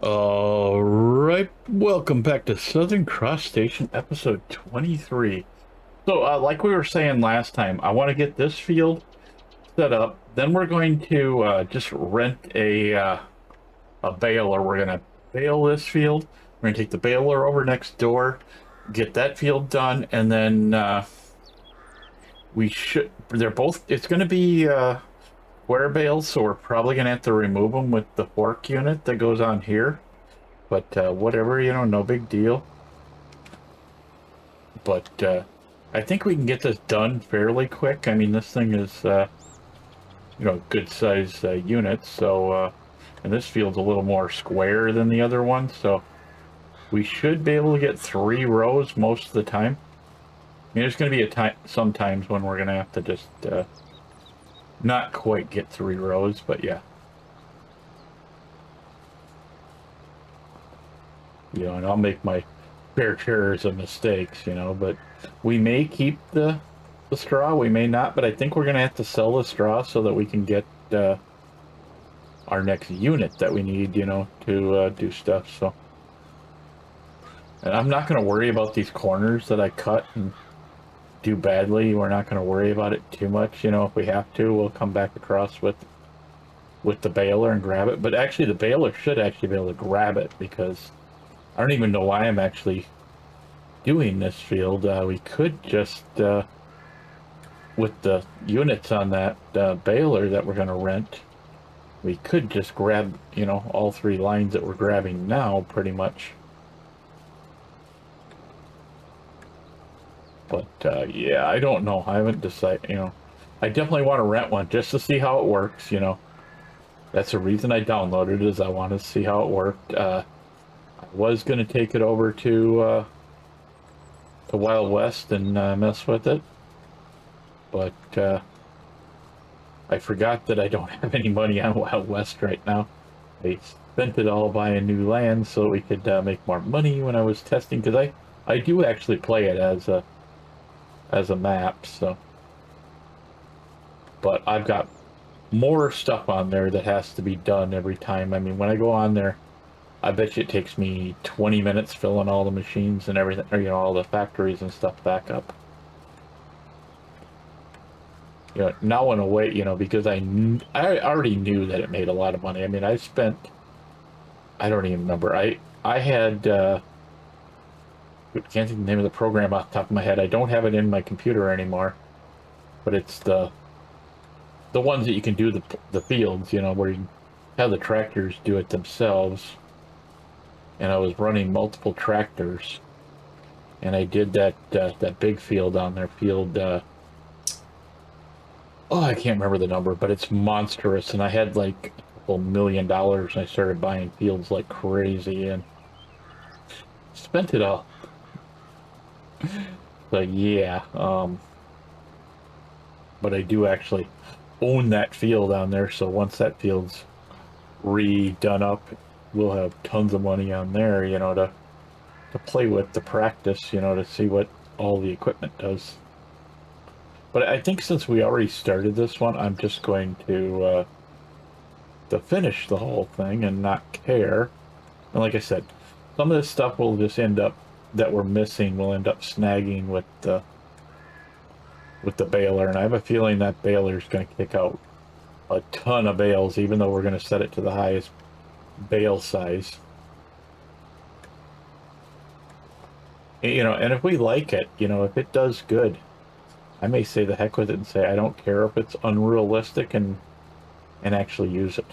All right, welcome back to Southern Cross Station, episode 23. So, like we were saying last time, I want to get this field set up. Then we're going to just rent a baler. We're going to bale this field. We're going to take the baler over next door, get that field done, and then we should. They're both. It's going to be square bales, so we're probably going to have to remove them with the fork unit that goes on here. But whatever, no big deal. But I think we can get this done fairly quick. I mean, this thing is, good size unit. So, and this field's a little more square than the other one. So we should be able to get 3 rows most of the time. I mean, there's going to be a time, sometimes when we're going to have to just not quite get 3 rows, but yeah. And I'll make my fair shares of mistakes, but we may keep the straw, we may not, but I think we're going to have to sell the straw so that we can get our next unit that we need, to do stuff. So, and I'm not going to worry about these corners that I cut and do badly. We're not going to worry about it too much. If we have to, we'll come back across with the baler and grab it. But actually, the baler should actually be able to grab it, because I don't even know why I'm actually doing this field. We could just, with the units on that baler that we're going to rent, we could just grab, all 3 lines that we're grabbing now, pretty much. But, yeah, I don't know. I haven't decided, I definitely want to rent one just to see how it works, That's the reason I downloaded it, is I want to see how it worked. I was going to take it over to Wild West and mess with it, but I forgot that I don't have any money on Wild West right now. I spent it all buying new land so we could make more money when I was testing, because I do actually play it as a map. So, but I've got more stuff on there that has to be done every time. I mean, when I go on there, I bet you it takes me 20 minutes filling all the machines and everything, or, all the factories and stuff back up. Now in a way, because I already knew that it made a lot of money. I mean, I don't even remember. I had, can't think of the name of the program off the top of my head. I don't have it in my computer anymore, but it's the ones that you can do the fields, where you have the tractors do it themselves. And I was running multiple tractors, and I did that big field on there, I can't remember the number, but it's monstrous, and I had like $2 million, and I started buying fields like crazy and spent it all. So yeah, but I do actually own that field on there, so once that field's redone up, we'll have tons of money on there, to play with, to practice, to see what all the equipment does. But I think since we already started this one, I'm just going to finish the whole thing and not care. And like I said, some of this stuff will just end up, that we're missing, will end up snagging with the baler. And I have a feeling that baler is going to kick out a ton of bales, even though we're going to set it to the highest bale size. And if we like it, if it does good, I may say the heck with it and say I don't care if it's unrealistic, and actually use it.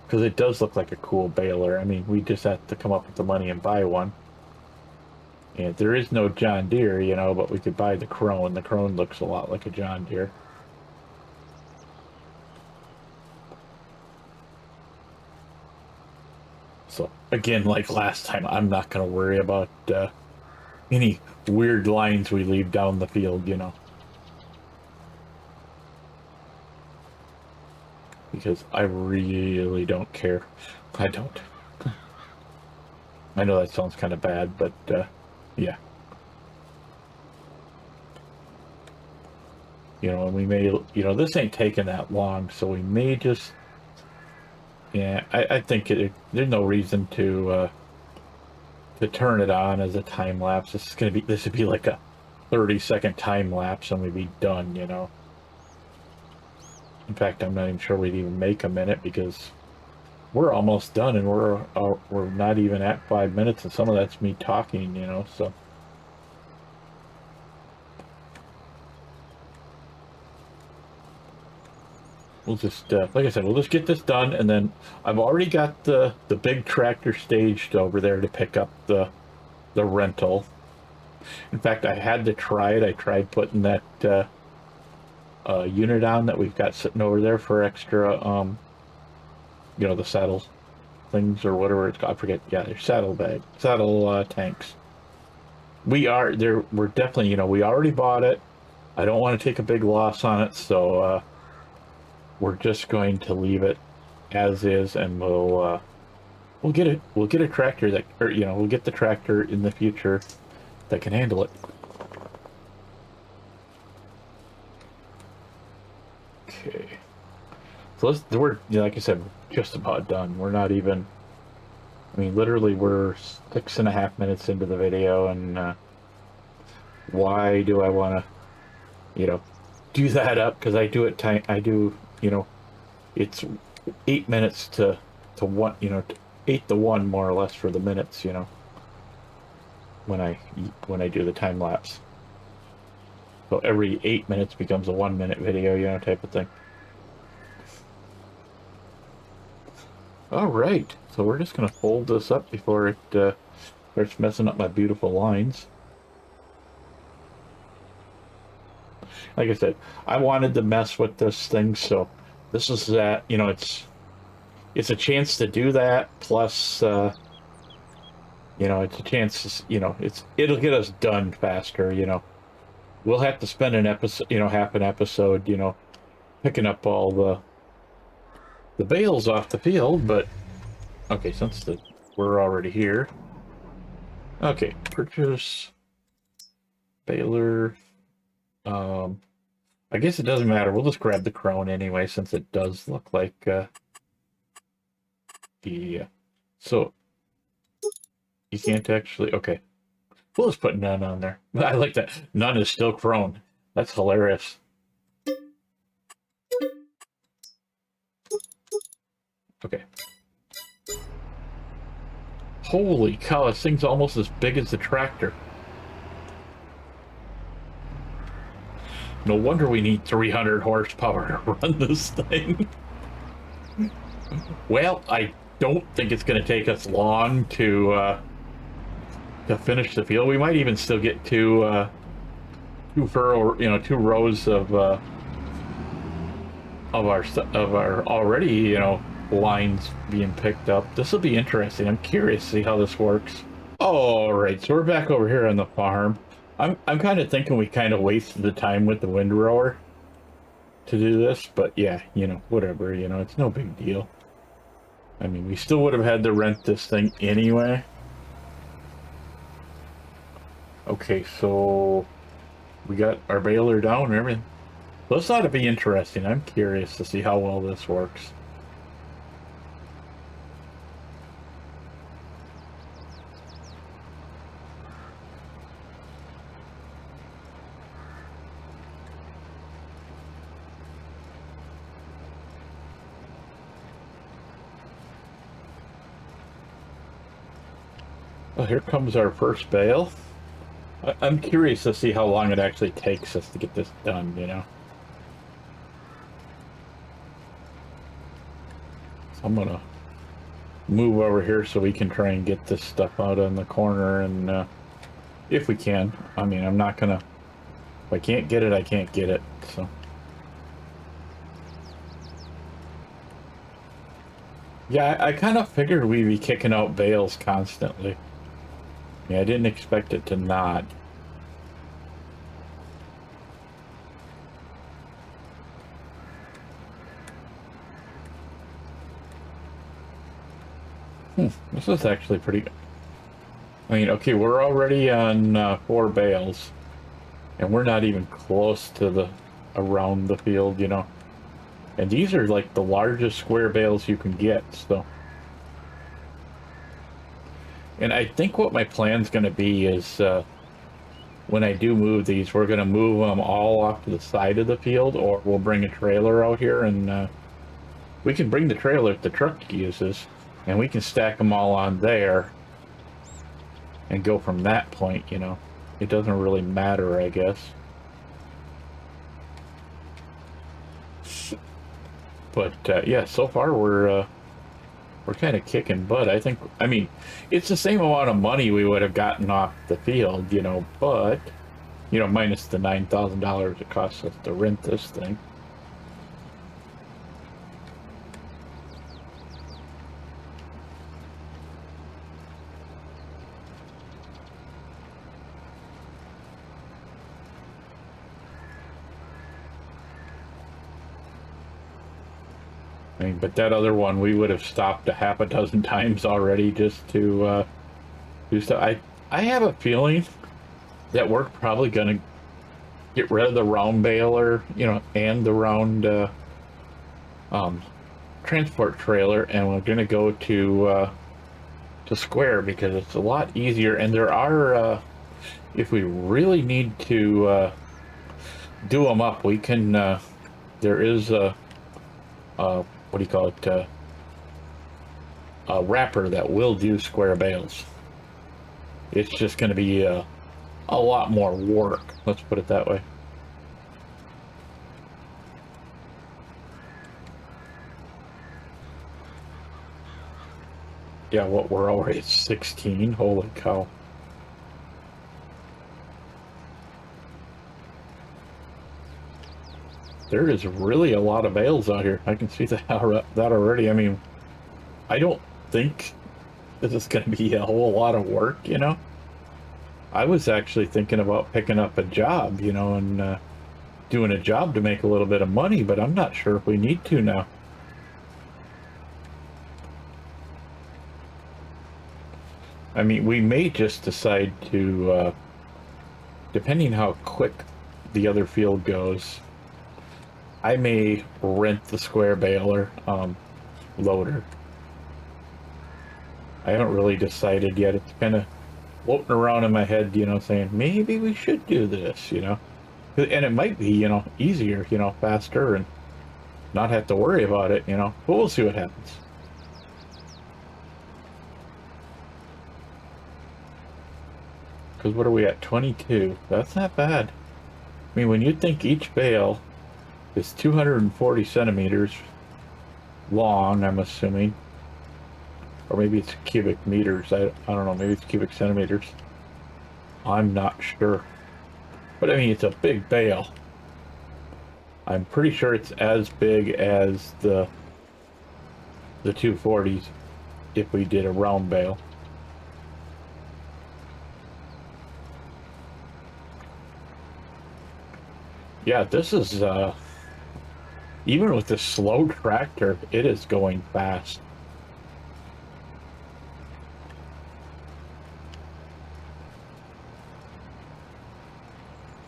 Because it does look like a cool baler. I mean, we just have to come up with the money and buy one. And there is no John Deere, but we could buy the Krone. The Krone looks a lot like a John Deere. So, again, like last time, I'm not going to worry about any weird lines we leave down the field, Because I really don't care. I don't. I know that sounds kind of bad, but yeah. And we may, this ain't taking that long, so we may just Yeah, I think there's no reason to turn it on as a time lapse. This would be like a 30-second time lapse and we'd be done, you know. In fact, I'm not even sure we'd even make a minute because we're almost done and we're not even at 5 minutes, and some of that's me talking, you know. So we'll just like I said, we'll just get this done, and then I've already got the big tractor staged over there to pick up the rental. In fact, I had to try it. I tried putting that unit on that we've got sitting over there for extra, you know, the saddle things or whatever it's called. I forget. Yeah, they're saddle tanks. We are there. We're definitely, you know, we already bought it. I don't want to take a big loss on it, so we're just going to leave it as is, and we'll get it. We'll get a tractor that, or you know, we'll get the tractor in the future that can handle it. Okay. So we're, you know, like I said, just about done. We're not even, I mean, literally we're 6.5 minutes into the video, and why do I want to, you know, do that up? Because I do, you know, it's 8 minutes to one, you know, 8 to 1 more or less for the minutes, you know, when I do the time lapse. So every 8 minutes becomes a 1 minute video, you know, type of thing. All right, so we're just gonna fold this up before it starts messing up my beautiful lines. Like I said, I wanted to mess with this thing, so this is that, you know, it's a chance to do that, plus you know, it's a chance to, you know, it'll get us done faster, you know. We'll have to spend an episode, you know, half an episode, you know, picking up all the bales off the field, but okay, we're already here. Okay, purchase baler. I guess it doesn't matter. We'll just grab the crone anyway, since it does look like the. So you can't actually. Okay, we'll just put none on there. I like that. None is still crone. That's hilarious. Okay. Holy cow! This thing's almost as big as the tractor. No wonder we need 300 horsepower to run this thing. Well, I don't think it's going to take us long to finish the field. We might even still get two rows of our already, you know, lines being picked up. This will be interesting. I'm curious to see how this works. All right, so we're back over here on the farm. I'm kind of thinking we kind of wasted the time with the windrower to do this, but yeah, you know, whatever, you know, it's no big deal. I mean, we still would have had to rent this thing anyway. Okay, so we got our baler down and everything. This ought to be interesting. I'm curious to see how well this works. Well, here comes our first bale. I'm curious to see how long it actually takes us to get this done, you know. So I'm gonna move over here so we can try and get this stuff out on the corner, and if we can. I mean, I'm not gonna, if I can't get it, I can't get it, so. Yeah, I kind of figured we'd be kicking out bales constantly. Yeah, I didn't expect it to not. This is actually pretty good. I mean, okay, we're already on 4 bales, and we're not even close to around the field, you know. And these are like the largest square bales you can get, so. And I think what my plan's going to be is when I do move these, we're going to move them all off to the side of the field, or we'll bring a trailer out here, and we can bring the trailer if the truck uses, and we can stack them all on there and go from that point, you know. It doesn't really matter, I guess. But yeah, so far we're kind of kicking butt. I mean, it's the same amount of money we would have gotten off the field, you know, but, you know, minus the $9,000 it costs us to rent this thing. I mean, but that other one, we would have stopped a half a dozen times already just to do stuff. I have a feeling that we're probably going to get rid of the round baler, you know, and the round transport trailer, and we're going to go to square because it's a lot easier. And there are, if we really need to do them up, we can. There is what do you call it? A wrapper that will do square bales. It's just going to be a lot more work. Let's put it that way. Yeah, what, we're already at 16? Holy cow. There is really a lot of bales out here. I can see that already. I mean, I don't think this is going to be a whole lot of work, you know? I was actually thinking about picking up a job, you know, and doing a job to make a little bit of money, but I'm not sure if we need to now. I mean, we may just decide to, depending how quick the other field goes, I may rent the square baler loader. I haven't really decided yet. It's kind of floating around in my head, you know, saying maybe we should do this, you know. And it might be, you know, easier, you know, faster and not have to worry about it, you know. But we'll see what happens. Because what are we at? 22. That's not bad. I mean, when you think each bale is 240 centimeters long, I'm assuming. Or maybe it's cubic meters. I don't know. Maybe it's cubic centimeters. I'm not sure. But I mean, it's a big bale. I'm pretty sure it's as big as the 240s if we did a round bale. Yeah, this is, even with the slow tractor, it is going fast.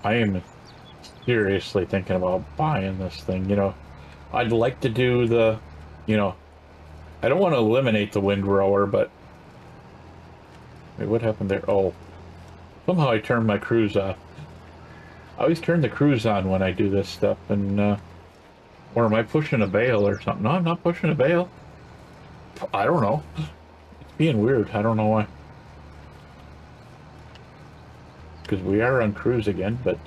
I am seriously thinking about buying this thing, you know. I'd like to do the, you know, I don't want to eliminate the windrower, but wait, what happened there? Oh, somehow I turned my cruise off. I always turn the cruise on when I do this stuff, and or am I pushing a bale or something? No, I'm not pushing a bale. I don't know. It's being weird. I don't know why. Because we are on cruise again, but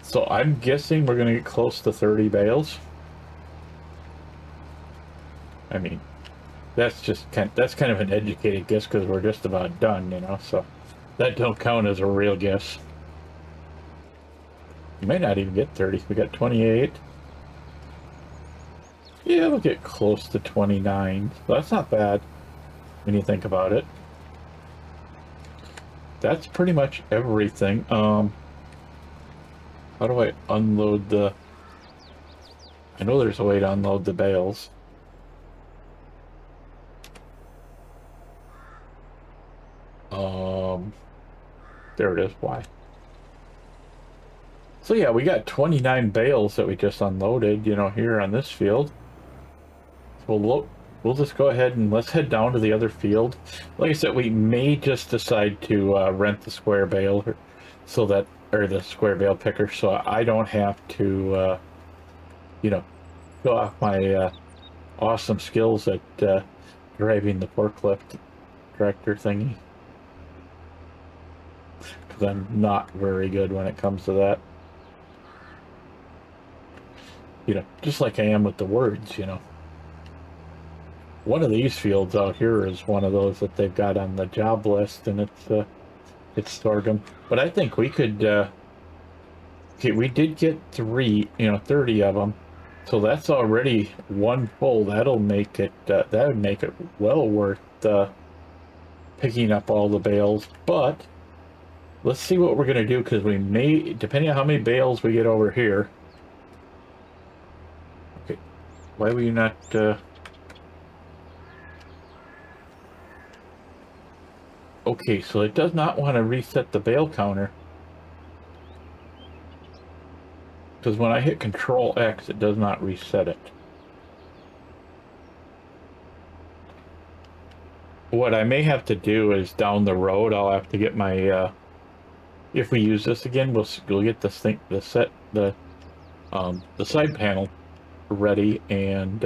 so I'm guessing we're gonna get close to 30 bales. I mean, that's kind of an educated guess because we're just about done, you know. So that don't count as a real guess. You may not even get 30. We got 28. Yeah, we'll get close to 29. So that's not bad when you think about it. That's pretty much everything. How do I unload the... I know there's a way to unload the bales. There it is. Why? So yeah, we got 29 bales that we just unloaded, you know, here on this field. So we'll just go ahead and let's head down to the other field. Like I said, we may just decide to rent the square bale, so that, or the square bale picker, so I don't have to, you know, show off my awesome skills at driving the forklift tractor thingy, because I'm not very good when it comes to that. You know, just like I am with the words, you know. One of these fields out here is one of those that they've got on the job list, and it's sorghum. But I think we could, okay, we did get 30 of them. So that's already one pull. That'll make it, that would make it well worth picking up all the bales. But let's see what we're going to do, because we may, depending on how many bales we get over here. Okay, why were you not... Okay, so it does not want to reset the bale counter. Because when I hit Control X, it does not reset it. What I may have to do is down the road, I'll have to get my, if we use this again, we'll get this thing, the side panel ready, and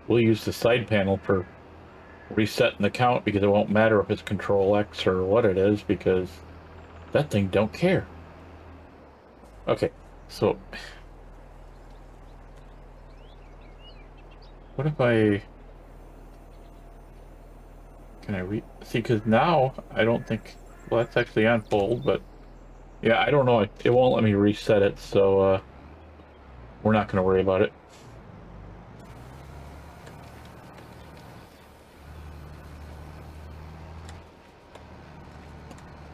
we'll use the side panel for resetting the count, because it won't matter if it's Control X or what it is, because that thing don't care. Okay, so what if I see, because now I don't think, well, that's actually on hold, but yeah, I don't know, it won't let me reset it, so we're not going to worry about it.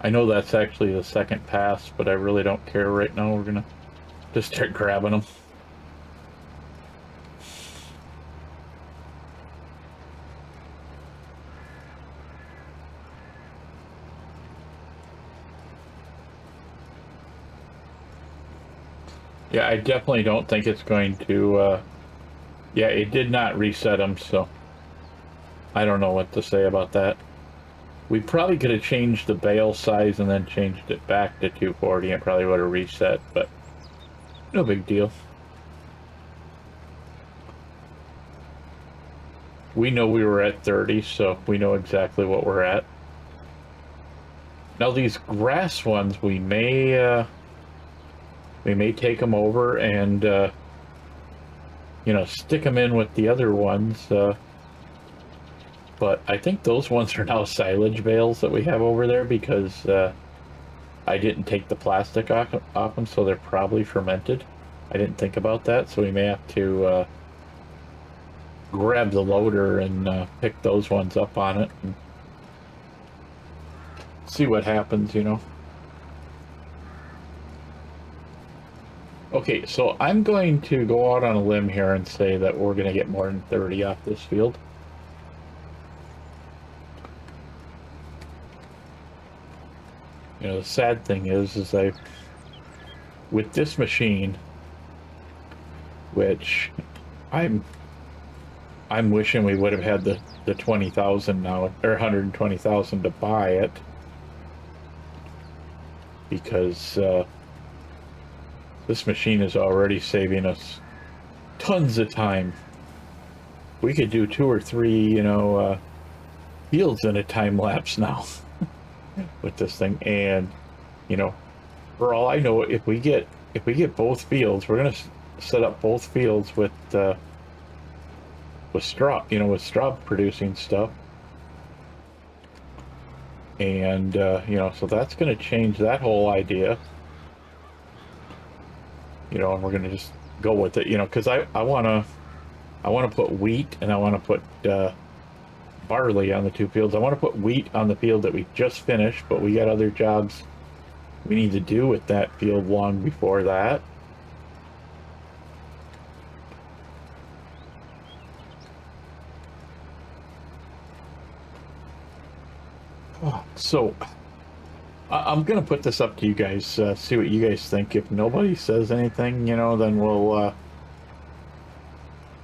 I know that's actually the second pass, but I really don't care right now. We're gonna just start grabbing them. Yeah, I definitely don't think it's going to, yeah, it did not reset them, so I don't know what to say about that. We probably could have changed the bale size and then changed it back to 240, and probably would have reset, but no big deal. We know we were at 30, so we know exactly what we're at. Now these grass ones, we may take them over and, you know, stick them in with the other ones, but I think those ones are now silage bales that we have over there, because I didn't take the plastic off them, so they're probably fermented. I didn't think about that, so we may have to grab the loader and pick those ones up on it and see what happens, you know. Okay, so I'm going to go out on a limb here and say that we're going to get more than 30 off this field. You know, the sad thing is with this machine, which I'm wishing we would have had the 20,000 now, or 120,000 to buy it, because this machine is already saving us tons of time. We could do 2 or 3, you know, fields in a time lapse now with this thing, and you know, for all I know, if we get both fields, we're gonna set up both fields with straw, you know, with straw producing stuff, and you know, so that's going to change that whole idea, you know, and we're going to just go with it, you know, because I want to put wheat, and I want to put barley on the 2 fields. I want to put wheat on the field that we just finished, but we got other jobs we need to do with that field long before that. So I'm gonna put this up to you guys. See what you guys think. If nobody says anything, you know, then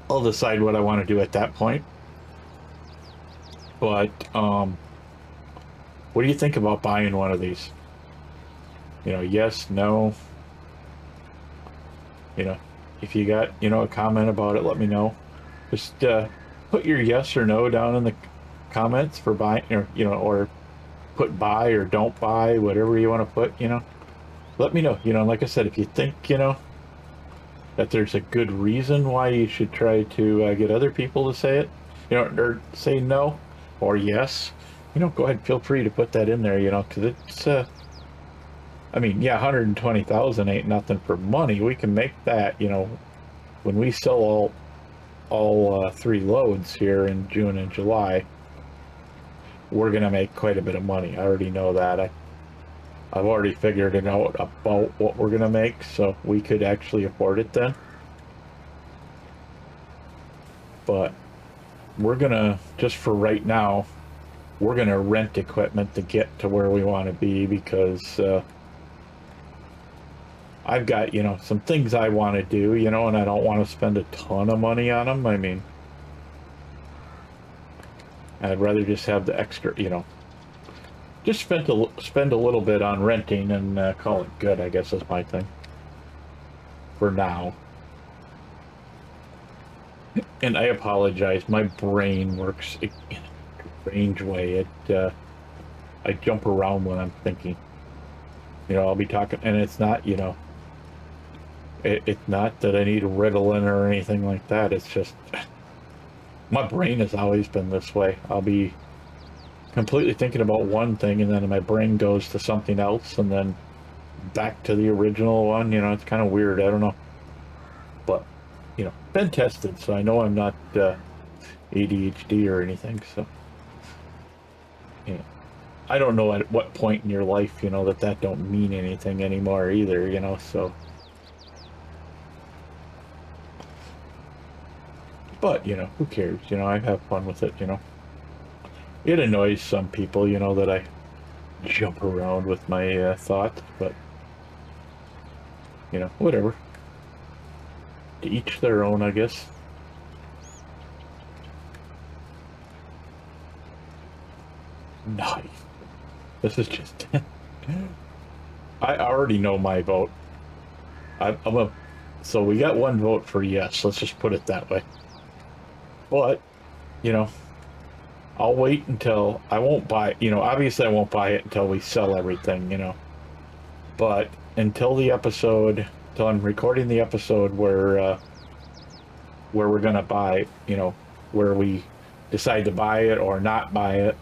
I'll decide what I want to do at that point. But what do you think about buying one of these? You know, yes, no. You know, if you got, you know, a comment about it, let me know. Just put your yes or no down in the comments for buying, or you know, or put buy or don't buy, whatever you want to put. You know, let me know. You know, like I said, if you think, you know, that there's a good reason why you should try to get other people to say it, you know, or say no or yes, you know, go ahead, feel free to put that in there, you know, because it's I mean, yeah, 120,000 ain't nothing for money. We can make that, you know, when we sell all 3 loads here in June and July, we're gonna make quite a bit of money. I already know that. I've already figured it out about what we're gonna make, so we could actually afford it then. But we're gonna, just for right now, we're gonna rent equipment to get to where we want to be, because I've got, you know, some things I want to do, you know, and I don't want to spend a ton of money on them. I mean, I'd rather just have the extra, you know, just spend a little bit on renting and call it good, I guess is my thing for now. And I apologize, my brain works in a strange way. I jump around when I'm thinking. You know, I'll be talking, and it's not, you know, it's not that I need Ritalin or anything like that. It's just my brain has always been this way. I'll be completely thinking about one thing, and then my brain goes to something else, and then back to the original one. You know, it's kind of weird. I don't know, but you know, been tested, so I know I'm not ADHD or anything. So, yeah, I don't know at what point in your life, you know, that don't mean anything anymore either. You know, so. But, you know, who cares? You know, I have fun with it, you know. It annoys some people, you know, that I jump around with my thoughts, but, you know, whatever. To each their own, I guess. Nice. This is just... I already know my vote. So we got one vote for yes, let's just put it that way. But, you know, I'll wait until, I won't buy, you know, obviously I won't buy it until we sell everything, you know. But until the episode, until I'm recording the episode where we're gonna buy, you know, where we decide to buy it or not buy it,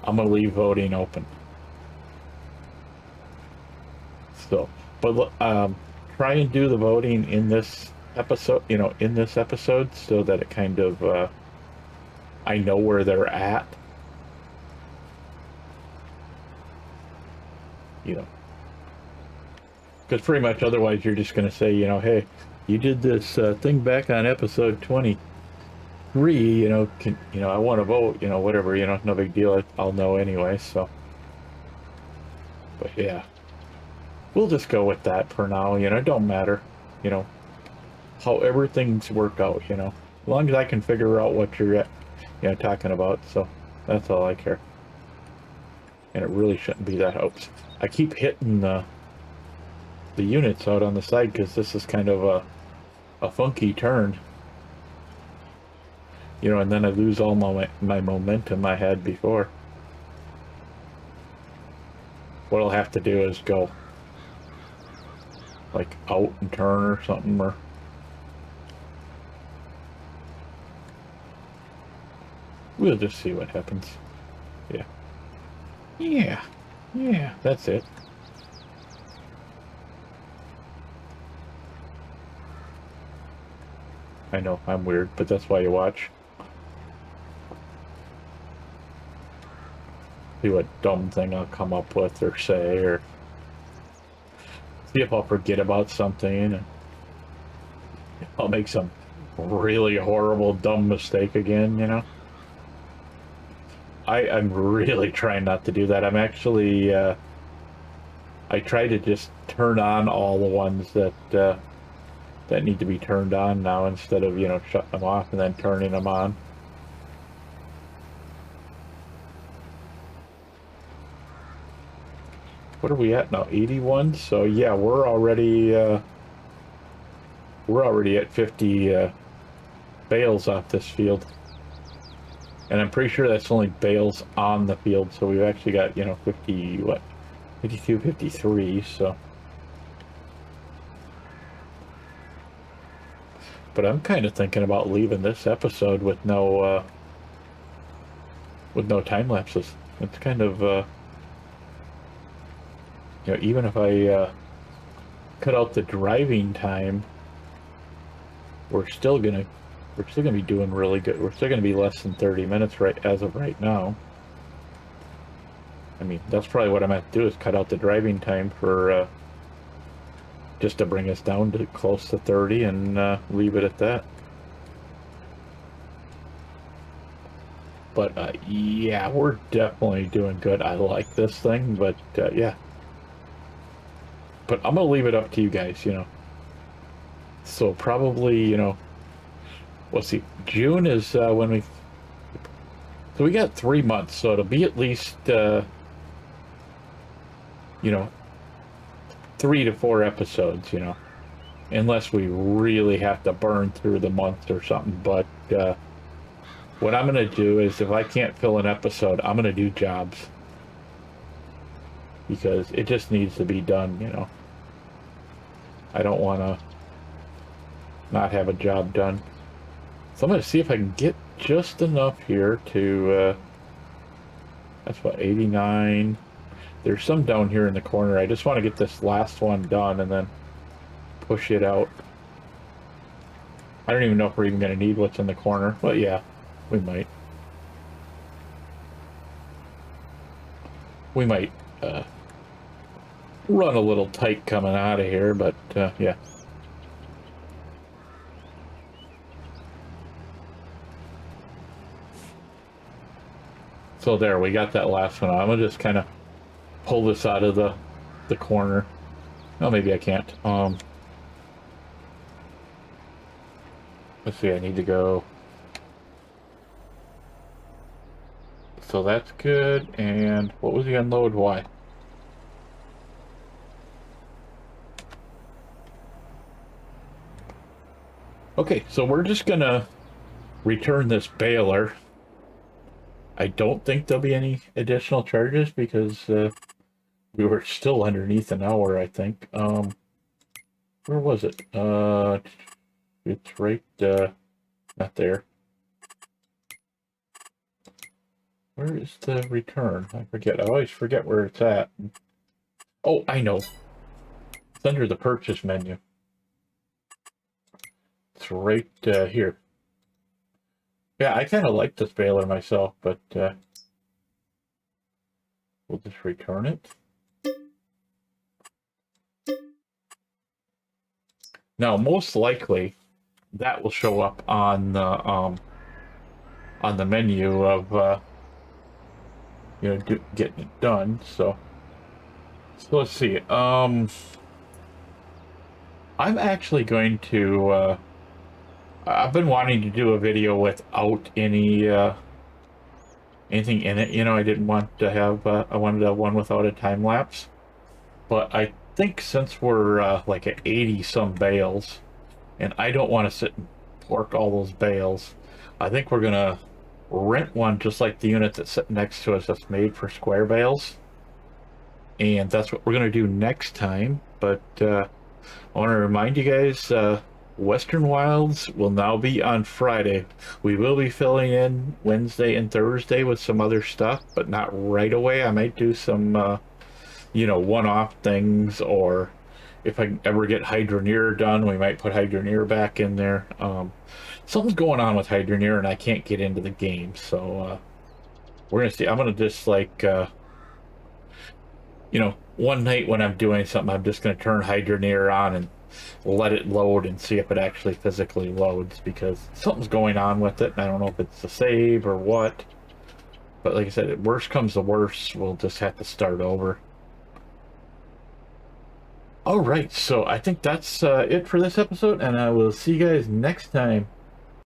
I'm gonna leave voting open. So, but try and do the voting in this episode, you know, in this episode, so that it kind of I know where they're at, you know, because pretty much otherwise you're just going to say, you know, hey, you did this thing back on episode 23, you know, you know, I want to vote, you know, whatever, you know, no big deal, I'll know anyway. So, but yeah, we'll just go with that for now, you know. It don't matter, you know, however things work out, you know, as long as I can figure out what you're, you know, talking about. So that's all I care. And it really shouldn't be that. Oops, I keep hitting the units out on the side because this is kind of a funky turn, you know, and then I lose all my momentum I had before. What I'll have to do is go like out and turn or something, or we'll just see what happens. Yeah, that's it. I know I'm weird, but that's why you watch. See what dumb thing I'll come up with or say, or see if I'll forget about something and I'll make some really horrible dumb mistake again, you know. I'm really trying not to do that. I'm actually I try to just turn on all the ones that need to be turned on now instead of, you know, shutting them off and then turning them on. What are we at now? 81? So yeah, we're already at 50 bales off this field. And I'm pretty sure that's only bales on the field, so we've actually got, you know, 50, what, 52, 53, so. But I'm kind of thinking about leaving this episode with no time lapses. It's kind of, you know, even if I cut out the driving time, we're still gonna be doing really good. We're still gonna be less than 30 minutes right as of right now. I mean, that's probably what I'm going to do is cut out the driving time for just to bring us down to close to 30 and leave it at that. But yeah, we're definitely doing good. I like this thing, but yeah. But I'm going to leave it up to you guys, you know. So probably, you know, let's see, June is when we, so we got 3 months, so it'll be at least, you know, 3 to 4 episodes, you know, unless we really have to burn through the month or something. But what I'm going to do is if I can't fill an episode, I'm going to do jobs. Because it just needs to be done, you know. I don't want to not have a job done. So I'm going to see if I can get just enough here to, that's what, 89. There's some down here in the corner. I just want to get this last one done and then push it out. I don't even know if we're even going to need what's in the corner, but yeah, we might. We might run a little tight coming out of here, but yeah. So there, we got that last one. I'm gonna just kind of pull this out of the corner. Oh, maybe I can't. Let's see, I need to go. So that's good. And what was the unload? Why? Okay, so we're just gonna return this baler. I don't think there'll be any additional charges because we were still underneath an hour, I think. Where was it? It's right, not there. Where is the return? I forget. I always forget where it's at. Oh, I know. It's under the purchase menu. It's right here. Yeah, I kind of like this baler myself, but we'll just return it. Now, most likely, that will show up on the menu of you know, getting it done. So let's see. I'm actually going to. I've been wanting to do a video without any anything in it. You know, I didn't want to have. I wanted to have one without a time lapse. But I think since we're like at 80 some bales, and I don't want to sit and pork all those bales, I think we're gonna rent one just like the unit that's sitting next to us that's made for square bales. And that's what we're gonna do next time. But I want to remind you guys, Western Wilds will now be on Friday. We will be filling in Wednesday and Thursday with some other stuff, but not right away. I might do some, you know, one-off things, or if I ever get Hydroneer done, we might put Hydroneer back in there. Something's going on with Hydroneer, and I can't get into the game, so we're gonna see. I'm gonna just like, you know, one night when I'm doing something, I'm just gonna turn Hydroneer on and let it load and see if it actually physically loads, because something's going on with it, and I don't know if it's the save or what. But like I said, if worst comes to worst, we'll just have to start over. All right, so I think that's it for this episode, and I will see you guys next time.